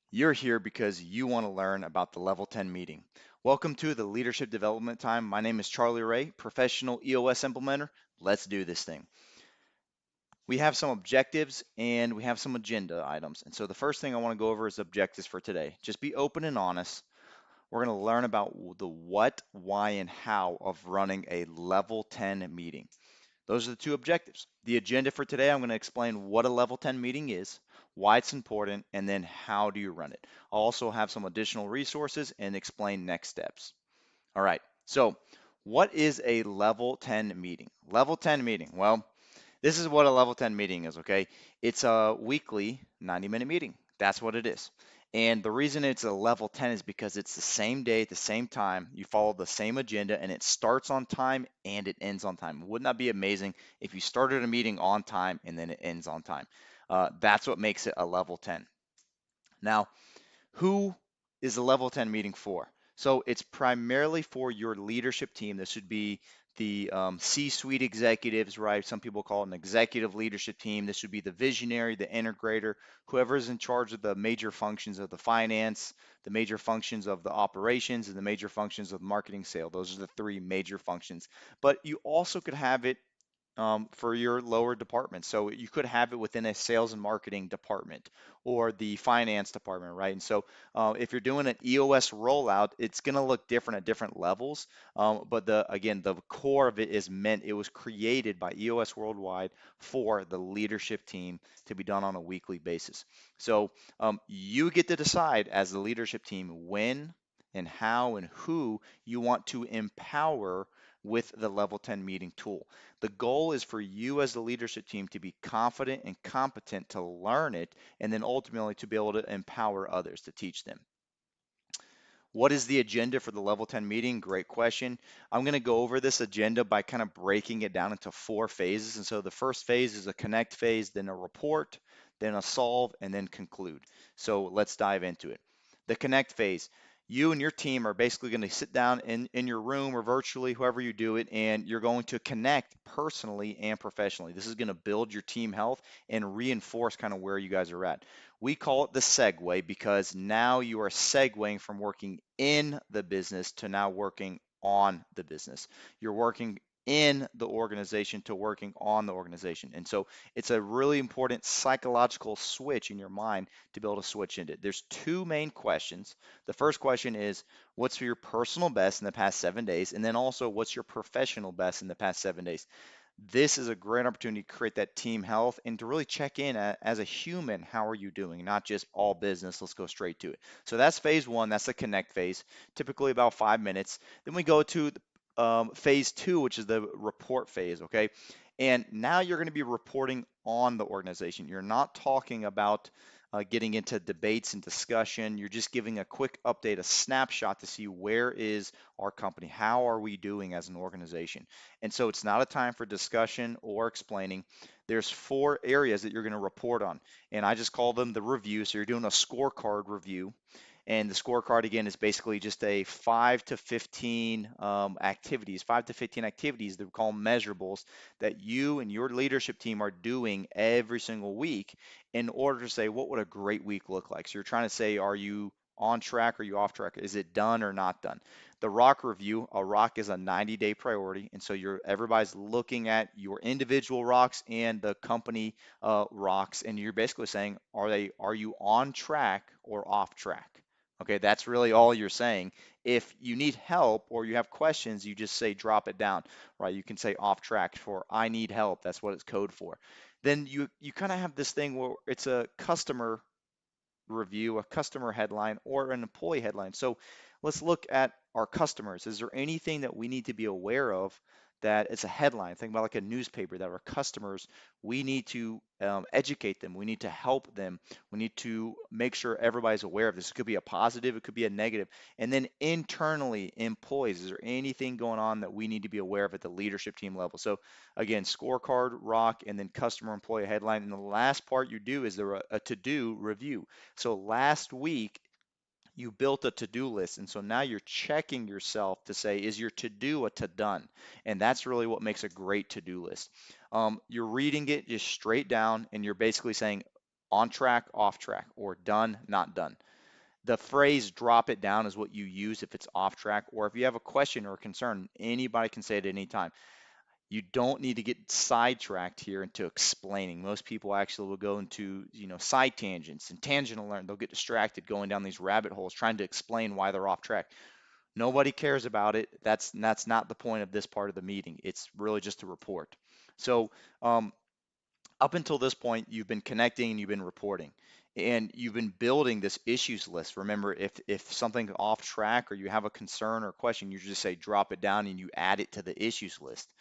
You're here because you want to learn about the Level 10 meeting. Welcome to the Leadership Development Time. My name is Charlie.rhea, professional EOS implementer. Let's do this thing. We have some objectives and we have some agenda items. And so the first thing I want to go over is objectives for today. Just be open and honest. We're going to learn about the what, why, and how of running a Level 10 meeting. Those are the two objectives. The agenda for today, I'm going to explain what a level 10 meeting is, why it's important, and then how do you run it. I'll also have some additional resources and explain next steps. All right, so what is a level 10 meeting? Level 10 meeting, well, this is what a level 10 meeting is, okay? It's a weekly 90-minute meeting. That's what it is. And the reason it's a level 10 is because it's the same day at the same time. You follow the same agenda and it starts on time and it ends on time. Wouldn't that be amazing if you started a meeting on time and then it ends on time? That's what makes it a level 10. Now, who is a level 10 meeting for? So it's primarily for your leadership team. This would be the C-suite executives, right? Some people call it an executive leadership team. This would be the visionary, the integrator, whoever is in charge of the major functions of the finance, the major functions of the operations, and the major functions of marketing sale. Those are the three major functions. But you also could have it for your lower department. So you could have it within a sales and marketing department or the finance department, right? And so if you're doing an EOS rollout, it's going to look different at different levels. But again, the core of it is meant, it was created by EOS Worldwide for the leadership team to be done on a weekly basis. So you get to decide as the leadership team when and how and who you want to empower with the level 10 meeting tool. The goal is for you as the leadership team to be confident and competent to learn it and then ultimately to be able to empower others to teach them. What is the agenda for the level 10 meeting? Great question. I'm going to go over this agenda by kind of breaking it down into 4 phases. And so the first phase is a connect phase, then a report, then a solve, and then conclude. So let's dive into it. The connect phase. You and your team are basically going to sit down in your room or virtually, however you do it, and you're going to connect personally and professionally. This is going to build your team health and reinforce kind of where you guys are at. We call it the segue because now you are segueing from working in the business to now working on the business. You're working in the organization to working on the organization. And so it's a really important psychological switch in your mind to be able to switch into it. There's two main questions. The first question is, what's your personal best in the past 7 days? And then also, what's your professional best in the past 7 days? This is a great opportunity to create that team health and to really check in as a human. How are you doing? Not just all business. Let's go straight to it. So that's phase one. That's the connect phase, typically about 5 minutes. Then we go to phase two, which is the report phase. Okay. And now you're going to be reporting on the organization. You're not talking about getting into debates and discussion. You're just giving a quick update, a snapshot to see where is our company? How are we doing as an organization? And so it's not a time for discussion or explaining. There's 4 areas that you're going to report on, and I just call them the review. So you're doing a scorecard review. And the scorecard again is basically just a 5 to 15 activities, 5 to 15 activities that we call measurables that you and your leadership team are doing every single week in order to say what would a great week look like. So you're trying to say, are you on track? Are you off track? Is it done or not done? The rock review, a rock is a 90-day priority, and so everybody's looking at your individual rocks and the company rocks, and you're basically saying, are you on track or off track? Okay, that's really all you're saying. If you need help or you have questions, you just say drop it down, right? You can say off track for I need help. That's what it's code for. Then you kind of have this thing where it's a customer review, a customer headline, or an employee headline. So let's look at our customers. Is there anything that we need to be aware of that it's a headline? Think about like a newspaper that our customers, we need to educate them. We need to help them. We need to make sure everybody's aware of this. It could be a positive, it could be a negative. And then internally, employees, is there anything going on that we need to be aware of at the leadership team level? So again, scorecard, rock, and then customer employee headline. And the last part you do is a to-do review. So last week, you built a to-do list, and so now you're checking yourself to say, is your to-do a to-done? And that's really what makes a great to-do list. You're reading it just straight down, and you're basically saying on track, off track, or done, not done. The phrase drop it down is what you use if it's off track, or if you have a question or a concern, anybody can say it at any time. You don't need to get sidetracked here into explaining. Most people actually will go into, side tangents and tangential learn. They'll get distracted going down these rabbit holes trying to explain why they're off track. Nobody cares about it. That's not the point of this part of the meeting. It's really just a report. So up until this point, you've been connecting and you've been reporting, and you've been building this issues list. Remember, if something's off track or you have a concern or question, you just say drop it down and you add it to the issues list.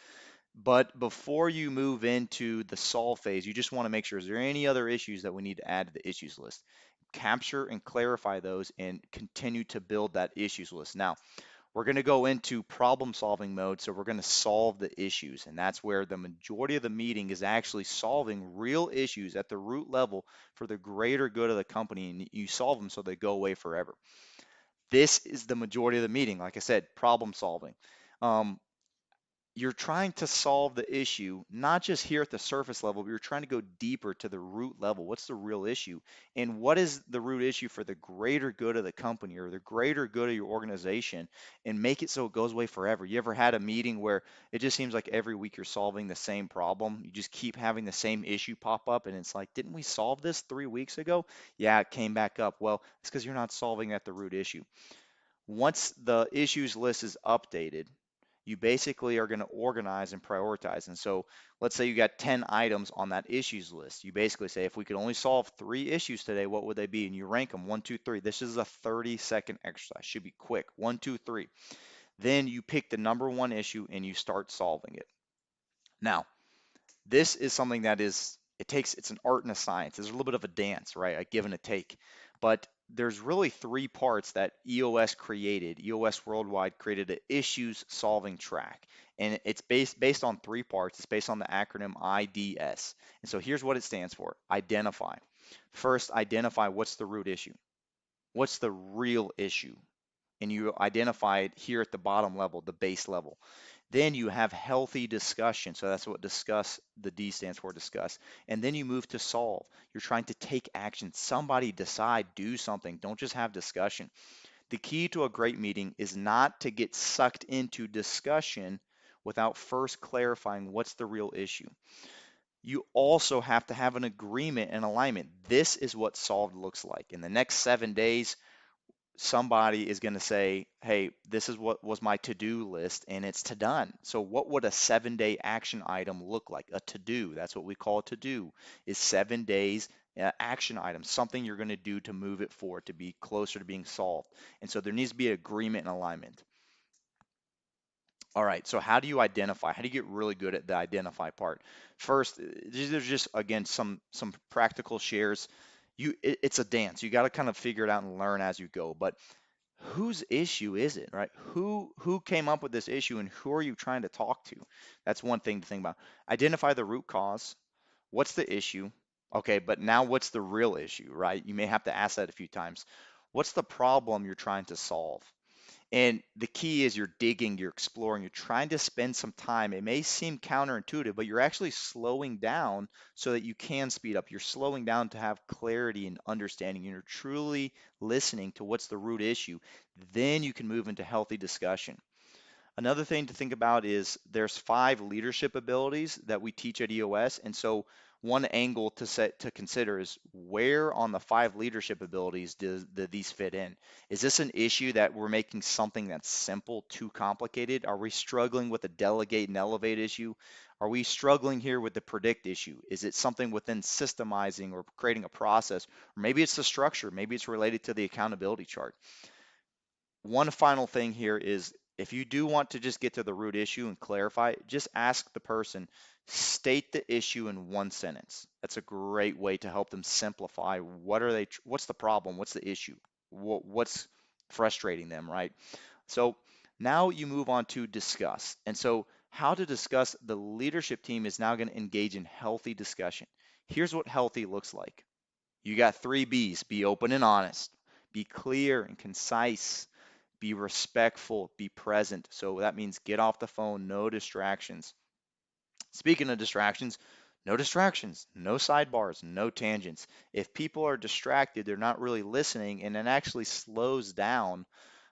But before you move into the solve phase, you just want to make sure, is there any other issues that we need to add to the issues list? Capture and clarify those and continue to build that issues list. Now, we're going to go into problem solving mode. So we're going to solve the issues. And that's where the majority of the meeting is actually solving real issues at the root level for the greater good of the company. And you solve them so they go away forever. This is the majority of the meeting. Like I said, problem solving. Um, you're trying to solve the issue, not just here at the surface level, but you're trying to go deeper to the root level. What's the real issue? And what is the root issue for the greater good of the company or the greater good of your organization, and make it so it goes away forever? You ever had a meeting where it just seems like every week you're solving the same problem? You just keep having the same issue pop up, and it's like, didn't we solve this 3 weeks ago? Yeah, it came back up. Well, it's because you're not solving at the root issue. Once the issues list is updated, you basically are going to organize and prioritize. And so let's say you got 10 items on that issues list. You basically say, if we could only solve 3 issues today, what would they be? And you rank them 1, 2, 3. This is a 30-second exercise. Should be quick. 1, 2, 3. Then you pick the number one issue and you start solving it. Now, this is something that it's an art and a science. It's a little bit of a dance, right? A give and a take. But there's really 3 parts that EOS created. EOS Worldwide created an issues solving track. And it's based on 3 parts. It's based on the acronym IDS. And so here's what it stands for. Identify. First, identify what's the root issue. What's the real issue? And you identify it here at the bottom level, the base level. Then you have healthy discussion. So that's what discuss, the D stands for discuss. And then you move to solve. You're trying to take action. Somebody decide, do something. Don't just have discussion. The key to a great meeting is not to get sucked into discussion without first clarifying what's the real issue. You also have to have an agreement and alignment. This is what solved looks like. In the next 7 days, somebody is going to say, hey, this is what was my to-do list, and it's to done. So what would a 7-day action item look like? A to-do, that's what we call a to-do, is 7 days action item, something you're going to do to move it forward, to be closer to being solved. And so there needs to be agreement and alignment. All right, so how do you identify? How do you get really good at the identify part? First, there's just, again, some practical shares. It's a dance. You got to kind of figure it out and learn as you go. But whose issue is it, right? Who came up with this issue, and who are you trying to talk to? That's one thing to think about. Identify the root cause. What's the issue? Okay, but now what's the real issue, right? You may have to ask that a few times. What's the problem you're trying to solve? And the key is you're digging, you're exploring, you're trying to spend some time. It may seem counterintuitive, but you're actually slowing down so that you can speed up. You're slowing down to have clarity and understanding. You're truly listening to what's the root issue. Then you can move into healthy discussion. Another thing to think about is there's 5 leadership abilities that we teach at EOS. And so one angle to consider is, where on the 5 leadership abilities do these fit in? Is this an issue that we're making something that's simple too complicated? Are we struggling with the delegate and elevate issue? Are we struggling here with the predict issue? Is it something within systemizing or creating a process? Or maybe it's the structure. Maybe it's related to the accountability chart. One final thing here is, if you do want to just get to the root issue and clarify, just ask the person, state the issue in 1 sentence. That's a great way to help them simplify. What's the problem? What's the issue? What's frustrating them, right? So now you move on to discuss. And so how to discuss, the leadership team is now going to engage in healthy discussion. Here's what healthy looks like. You got 3 B's: be open and honest, be clear and concise, be respectful, be present. So that means get off the phone, no distractions. Speaking of distractions, No distractions, no sidebars, no tangents. If people are distracted, they're not really listening, and it actually slows down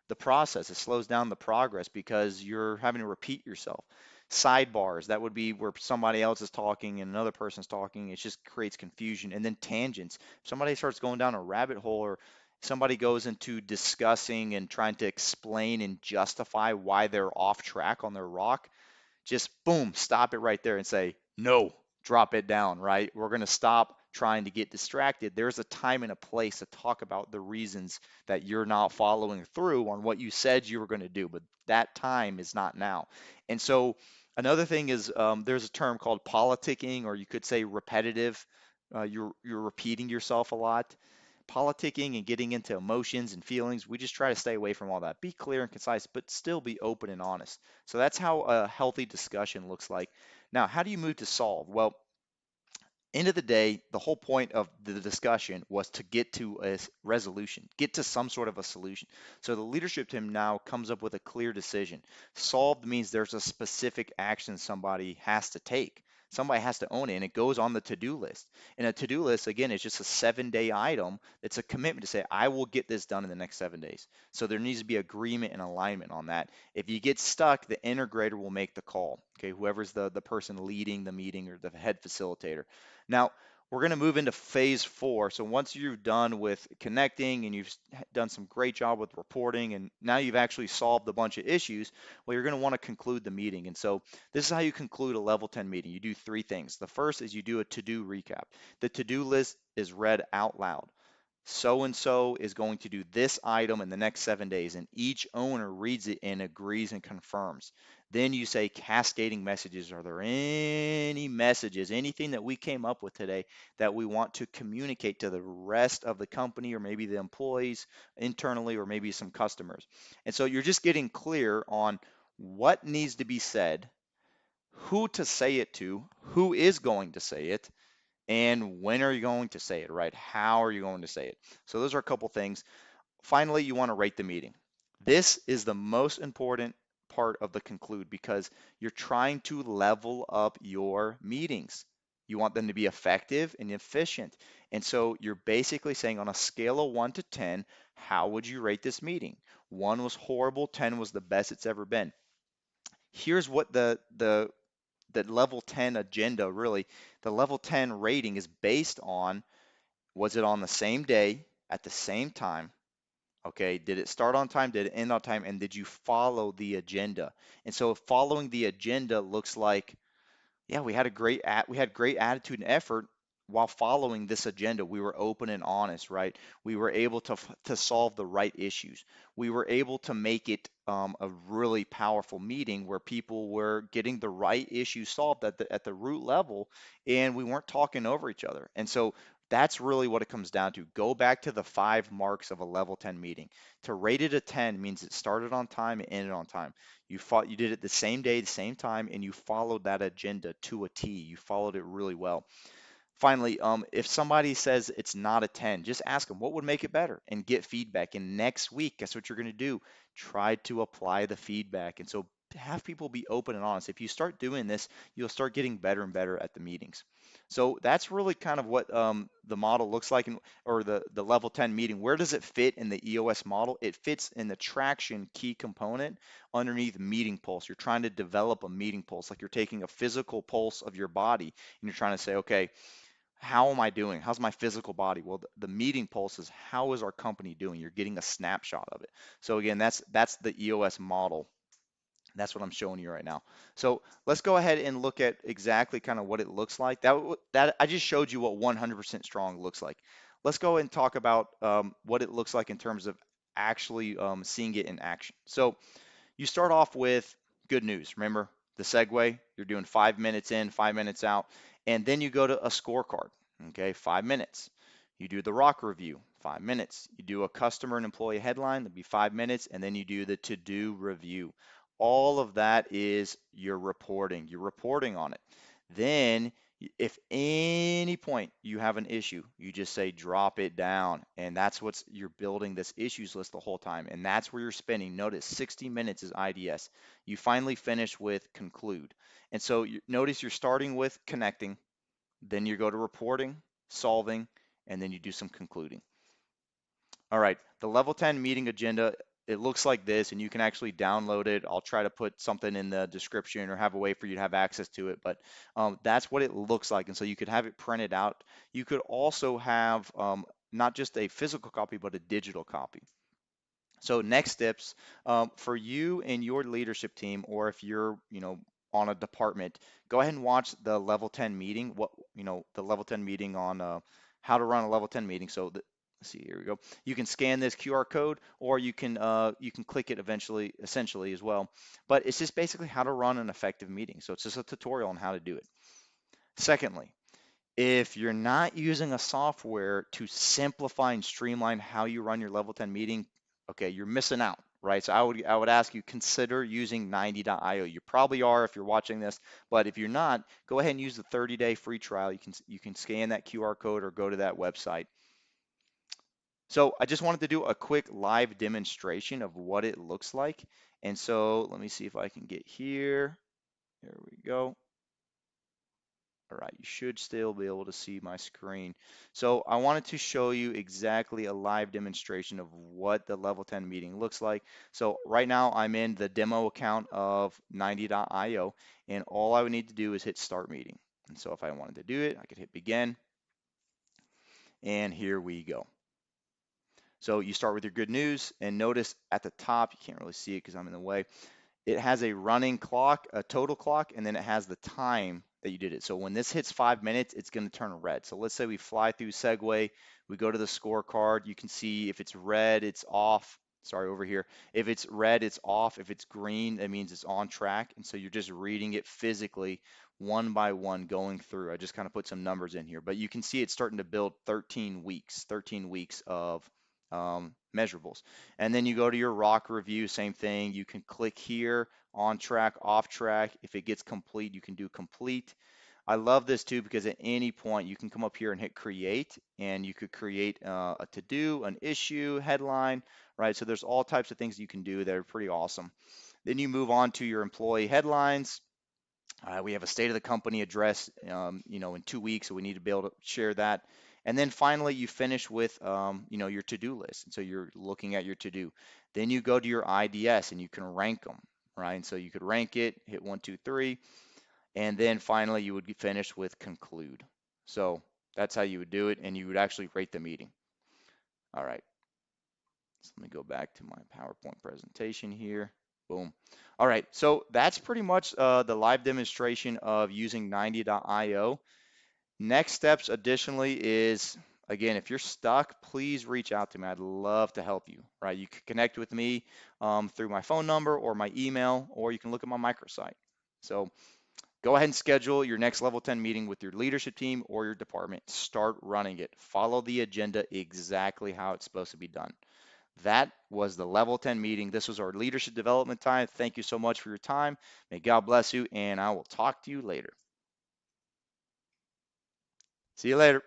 the process. It slows down the progress because you're having to repeat yourself. Sidebars, that would be where somebody else is talking and another person's talking. It just creates confusion. And then tangents. If somebody starts going down a rabbit hole or somebody goes into discussing and trying to explain and justify why they're off track on their rock, just boom, stop it right there and say, no, drop it down, right? We're going to stop trying to get distracted. There's a time and a place to talk about the reasons that you're not following through on what you said you were going to do, but that time is not now. And so another thing is there's a term called politicking, or you could say repetitive. You're repeating yourself a lot. Politicking and getting into emotions and feelings, we just try to stay away from all that. Be clear and concise, but still be open and honest. So that's how a healthy discussion looks like. Now, how do you move to solve? Well, end of the day, the whole point of the discussion was to get to a resolution, get to some sort of a solution. So the leadership team now comes up with a clear decision. Solved means there's a specific action somebody has to take. Somebody has to own it, and it goes on the to-do list. And a to-do list, again, is just a 7-day item. It's a commitment to say, I will get this done in the next 7 days. So there needs to be agreement and alignment on that. If you get stuck, the integrator will make the call. Okay, whoever's the person leading the meeting or the head facilitator. Now, we're going to move into phase 4. So once you're done with connecting and you've done some great job with reporting and now you've actually solved a bunch of issues, well, you're going to want to conclude the meeting. And so this is how you conclude a level 10 meeting. You do 3 things. The first is you do a to-do recap. The to-do list is read out loud. So and so is going to do this item in the next 7 days, and each owner reads it and agrees and confirms. Then you say cascading messages. Are there any messages, anything that we came up with today that we want to communicate to the rest of the company or maybe the employees internally or maybe some customers? And so you're just getting clear on what needs to be said, who to say it to, who is going to say it, and when are you going to say it, right? How are you going to say it? So those are a couple things. Finally, you want to rate the meeting. This is the most important part of the conclude because you're trying to level up your meetings. You want them to be effective and efficient. And so you're basically saying on a scale of 1 to 10, how would you rate this meeting? 1 was horrible, 10 was the best it's ever been. Here's what the level 10 agenda really, the level 10 rating is based on: was it on the same day at the same time? Okay, did it start on time? Did it end on time? And did you follow the agenda? And so following the agenda looks like, yeah, we had great attitude and effort while following this agenda. We were open and honest, right? We were able to solve the right issues. We were able to make it a really powerful meeting where people were getting the right issues solved at the root level, and we weren't talking over each other. And so that's really what it comes down to. Go back to the 5 marks of a level 10 meeting. To rate it a 10 means it started on time and ended on time. You did it the same day, the same time, and you followed that agenda to a T. You followed it really well. Finally, if somebody says it's not a 10, just ask them what would make it better and get feedback. And next week, guess what you're going to do? Try to apply the feedback. And so have people be open and honest. If you start doing this, you'll start getting better and better at the meetings. So that's really kind of what the model looks like, or the level 10 meeting. Where does it fit in the EOS model? It fits in the traction key component underneath meeting pulse. You're trying to develop a meeting pulse, like you're taking a physical pulse of your body and you're trying to say, okay, how am I doing? How's my physical body? Well, the meeting pulse is how is our company doing? You're getting a snapshot of it. So again, that's the EOS model. That's what I'm showing you right now. So let's go ahead and look at exactly kind of what it looks like. That I just showed you what 100% strong looks like. Let's go and talk about what it looks like in terms of actually seeing it in action. So you start off with good news. Remember the segue? You're doing 5 minutes in, 5 minutes out, and then you go to a scorecard. Okay, 5 minutes. You do the rock review, 5 minutes. You do a customer and employee headline, that'd be 5 minutes, and then you do the to-do review. All of that is your reporting. You're reporting on it. Then if any point you have an issue, you just say drop it down, and that's what's you're building this issues list the whole time, and that's where you're spending. Notice 60 minutes is IDS. You finally finish with conclude, and so notice you're starting with connecting, then you go to reporting, solving, and then you do some concluding. All right, the level 10 meeting agenda, it looks like this, and you can actually download it. I'll try to put something in the description or have a way for you to have access to it, but that's what it looks like. And so you could have it printed out. You could also have not just a physical copy, but a digital copy. So next steps for you and your leadership team, or if you're, on a department, go ahead and watch the level 10 meeting. The level 10 meeting on how to run a level 10 meeting. So let's see, here we go. You can scan this QR code, or you can click it essentially as well. But it's just basically how to run an effective meeting. So it's just a tutorial on how to do it. Secondly, if you're not using a software to simplify and streamline how you run your level 10 meeting, okay, you're missing out, right? So I would ask you, consider using 90.io. You probably are if you're watching this, but if you're not, go ahead and use the 30-day free trial. You can scan that QR code or go to that website. So I just wanted to do a quick live demonstration of what it looks like. And so let me see if I can get here. There we go. All right, you should still be able to see my screen. So I wanted to show you exactly a live demonstration of what the level 10 meeting looks like. So right now I'm in the demo account of 90.io, and all I would need to do is hit start meeting. And so if I wanted to do it, I could hit begin, and here we go. So you start with your good news, and notice at the top, you can't really see it because I'm in the way, it has a running clock, a total clock, and then it has the time that you did it. So when this hits 5 minutes, it's going to turn red. So let's say we fly through Segway, we go to the scorecard. You can see if it's red, it's off. Sorry, over here. If it's red, it's off. If it's green, that means it's on track. And so you're just reading it physically one by one going through. I just kind of put some numbers in here, but you can see it's starting to build 13 weeks of measurables. And then you go to your rock review, same thing. You can click here, on track, off track. If it gets complete, you can do complete. I love this too because at any point you can come up here and hit create, and you could create a to-do, an issue, headline, right? So there's all types of things you can do that are pretty awesome. Then you move on to your employee headlines. We have a state of the company address, in 2 weeks, so we need to be able to share that. And then finally, you finish with, your to-do list. And so you're looking at your to-do. Then you go to your IDS and you can rank them, right? And so you could rank it, hit 1, 2, 3, and then finally you would be finished with conclude. So that's how you would do it, and you would actually rate the meeting. All right. So let me go back to my PowerPoint presentation here. Boom. All right, so that's pretty much the live demonstration of using 90.io. Next steps additionally is, again, if you're stuck, please reach out to me. I'd love to help you, right? You can connect with me through my phone number or my email, or you can look at my microsite. So go ahead and schedule your next level 10 meeting with your leadership team or your department. Start running it. Follow the agenda exactly how it's supposed to be done. That was the level 10 meeting. This was our leadership development time. Thank you so much for your time. May God bless you, and I will talk to you later. See you later.